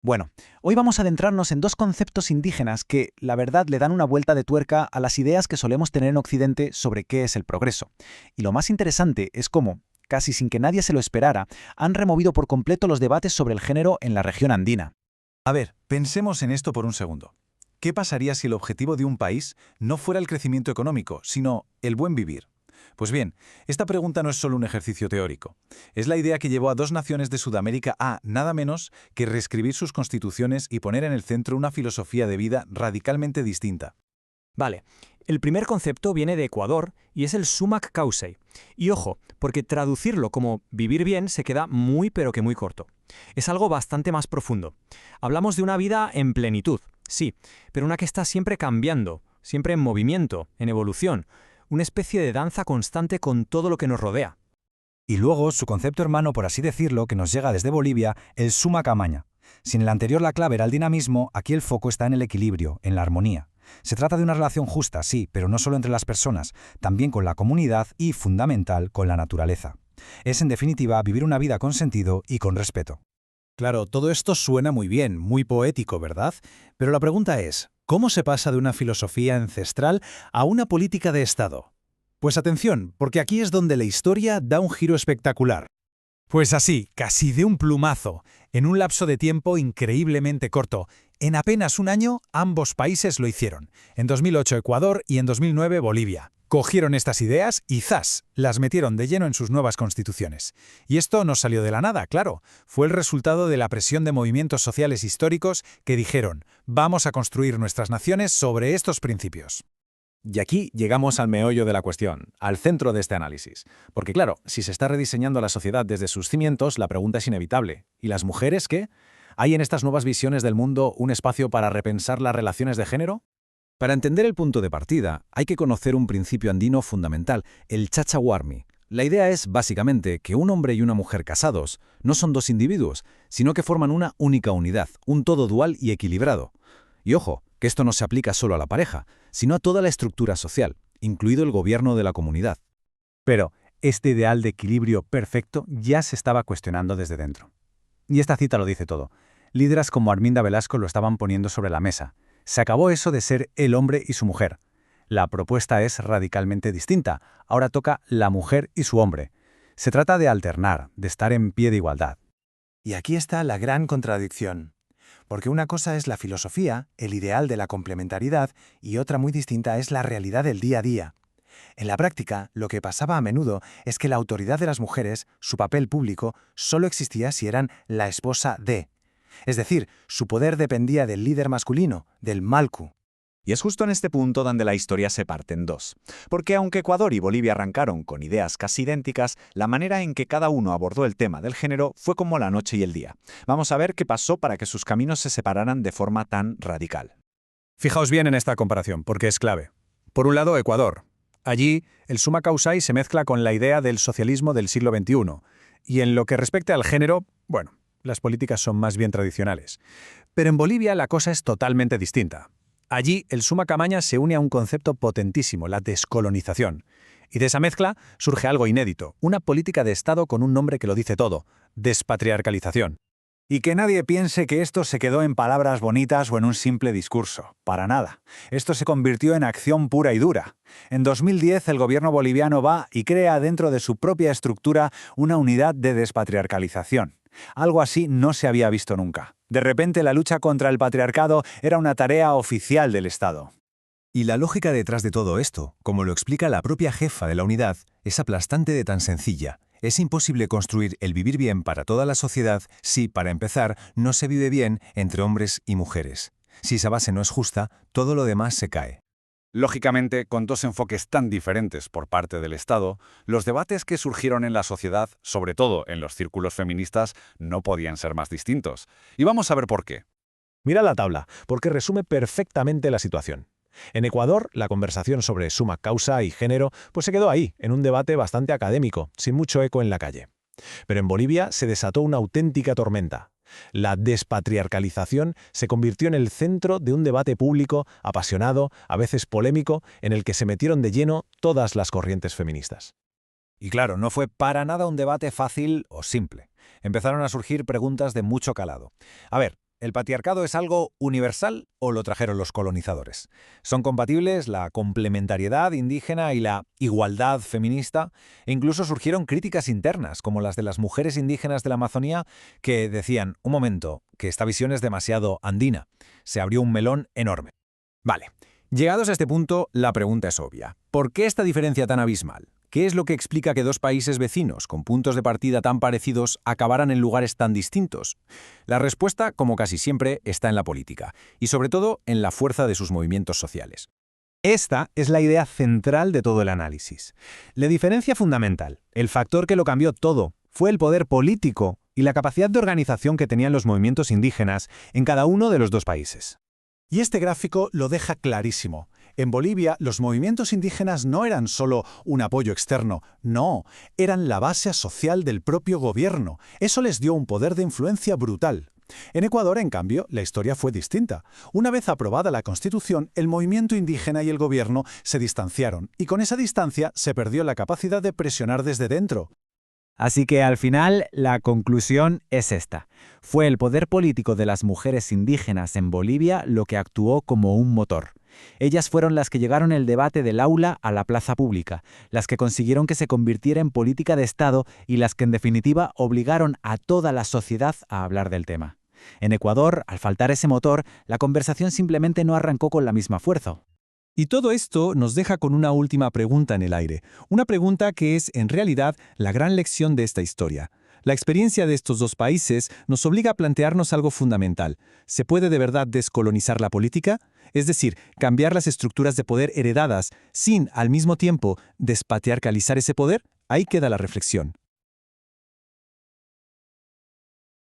Bueno, hoy vamos a adentrarnos en dos conceptos indígenas que, la verdad, le dan una vuelta de tuerca a las ideas que solemos tener en Occidente sobre qué es el progreso. Y lo más interesante es cómo, casi sin que nadie se lo esperara, han removido por completo los debates sobre el género en la región andina. A ver, pensemos en esto por un segundo. ¿Qué pasaría si el objetivo de un país no fuera el crecimiento económico, sino el buen vivir? Pues bien, esta pregunta no es solo un ejercicio teórico. Es la idea que llevó a dos naciones de Sudamérica a, nada menos, que reescribir sus constituciones y poner en el centro una filosofía de vida radicalmente distinta. Vale, el primer concepto viene de Ecuador y es el sumac causei. Y ojo, porque traducirlo como vivir bien se queda muy pero que muy corto. Es algo bastante más profundo. Hablamos de una vida en plenitud, sí, pero una que está siempre cambiando, siempre en movimiento, en evolución, una especie de danza constante con todo lo que nos rodea. Y luego su concepto hermano, por así decirlo, que nos llega desde Bolivia, el suma camaña. Si en el anterior la clave era el dinamismo, aquí el foco está en el equilibrio, en la armonía. Se trata de una relación justa, sí, pero no solo entre las personas, también con la comunidad y, fundamental, con la naturaleza. Es, en definitiva, vivir una vida con sentido y con respeto. Claro, todo esto suena muy bien, muy poético, ¿verdad? Pero la pregunta es, ¿cómo se pasa de una filosofía ancestral a una política de Estado? Pues atención, porque aquí es donde la historia da un giro espectacular. Pues así, casi de un plumazo, en un lapso de tiempo increíblemente corto, en apenas un año ambos países lo hicieron. En 2008 Ecuador y en 2009 Bolivia. Cogieron estas ideas y ¡zas!, las metieron de lleno en sus nuevas constituciones. Y esto no salió de la nada, claro. Fue el resultado de la presión de movimientos sociales históricos que dijeron, vamos a construir nuestras naciones sobre estos principios. Y aquí llegamos al meollo de la cuestión, al centro de este análisis. Porque claro, si se está rediseñando la sociedad desde sus cimientos, la pregunta es inevitable. ¿Y las mujeres qué? ¿Hay en estas nuevas visiones del mundo un espacio para repensar las relaciones de género? Para entender el punto de partida, hay que conocer un principio andino fundamental, el chachahuarmi. La idea es, básicamente, que un hombre y una mujer casados no son dos individuos, sino que forman una única unidad, un todo dual y equilibrado. Y ojo, que esto no se aplica solo a la pareja, sino a toda la estructura social, incluido el gobierno de la comunidad. Pero este ideal de equilibrio perfecto ya se estaba cuestionando desde dentro. Y esta cita lo dice todo. Líderes como Arminda Velasco lo estaban poniendo sobre la mesa. Se acabó eso de ser el hombre y su mujer. La propuesta es radicalmente distinta. Ahora toca la mujer y su hombre. Se trata de alternar, de estar en pie de igualdad. Y aquí está la gran contradicción. Porque una cosa es la filosofía, el ideal de la complementariedad, y otra muy distinta es la realidad del día a día. En la práctica, lo que pasaba a menudo es que la autoridad de las mujeres, su papel público, solo existía si eran la esposa de. Es decir, su poder dependía del líder masculino, del malku. Y es justo en este punto donde la historia se parte en dos. Porque aunque Ecuador y Bolivia arrancaron con ideas casi idénticas, la manera en que cada uno abordó el tema del género fue como la noche y el día. Vamos a ver qué pasó para que sus caminos se separaran de forma tan radical. Fijaos bien en esta comparación, porque es clave. Por un lado, Ecuador. Allí, el summa causai se mezcla con la idea del socialismo del siglo XXI. Y en lo que respecta al género, bueno, las políticas son más bien tradicionales. Pero en Bolivia la cosa es totalmente distinta. Allí, el summa camaña se une a un concepto potentísimo, la descolonización. Y de esa mezcla surge algo inédito, una política de Estado con un nombre que lo dice todo, despatriarcalización. Y que nadie piense que esto se quedó en palabras bonitas o en un simple discurso. Para nada. Esto se convirtió en acción pura y dura. En 2010 el gobierno boliviano va y crea dentro de su propia estructura una unidad de despatriarcalización. Algo así no se había visto nunca. De repente la lucha contra el patriarcado era una tarea oficial del Estado. Y la lógica detrás de todo esto, como lo explica la propia jefa de la unidad, es aplastante de tan sencilla. Es imposible construir el vivir bien para toda la sociedad si, para empezar, no se vive bien entre hombres y mujeres. Si esa base no es justa, todo lo demás se cae. Lógicamente, con dos enfoques tan diferentes por parte del Estado, los debates que surgieron en la sociedad, sobre todo en los círculos feministas, no podían ser más distintos. Y vamos a ver por qué. Mira la tabla, porque resume perfectamente la situación. En Ecuador, la conversación sobre suma causa y género pues se quedó ahí, en un debate bastante académico, sin mucho eco en la calle. Pero en Bolivia se desató una auténtica tormenta. La despatriarcalización se convirtió en el centro de un debate público, apasionado, a veces polémico, en el que se metieron de lleno todas las corrientes feministas. Y claro, no fue para nada un debate fácil o simple. Empezaron a surgir preguntas de mucho calado. A ver, ¿El patriarcado es algo universal o lo trajeron los colonizadores? ¿Son compatibles la complementariedad indígena y la igualdad feminista? E incluso surgieron críticas internas, como las de las mujeres indígenas de la Amazonía, que decían, un momento, que esta visión es demasiado andina. Se abrió un melón enorme. Vale, llegados a este punto, la pregunta es obvia. ¿Por qué esta diferencia tan abismal? ¿Qué es lo que explica que dos países vecinos, con puntos de partida tan parecidos, acabaran en lugares tan distintos? La respuesta, como casi siempre, está en la política, y sobre todo en la fuerza de sus movimientos sociales. Esta es la idea central de todo el análisis. La diferencia fundamental, el factor que lo cambió todo, fue el poder político y la capacidad de organización que tenían los movimientos indígenas en cada uno de los dos países. Y este gráfico lo deja clarísimo. En Bolivia, los movimientos indígenas no eran solo un apoyo externo, no, eran la base social del propio gobierno. Eso les dio un poder de influencia brutal. En Ecuador, en cambio, la historia fue distinta. Una vez aprobada la Constitución, el movimiento indígena y el gobierno se distanciaron, y con esa distancia se perdió la capacidad de presionar desde dentro. Así que al final la conclusión es esta. Fue el poder político de las mujeres indígenas en Bolivia lo que actuó como un motor. Ellas fueron las que llegaron el debate del aula a la plaza pública, las que consiguieron que se convirtiera en política de Estado y las que en definitiva obligaron a toda la sociedad a hablar del tema. En Ecuador, al faltar ese motor, la conversación simplemente no arrancó con la misma fuerza. Y todo esto nos deja con una última pregunta en el aire, una pregunta que es, en realidad, la gran lección de esta historia. La experiencia de estos dos países nos obliga a plantearnos algo fundamental. ¿Se puede de verdad descolonizar la política? Es decir, cambiar las estructuras de poder heredadas sin, al mismo tiempo, despatriarcalizar ese poder. Ahí queda la reflexión.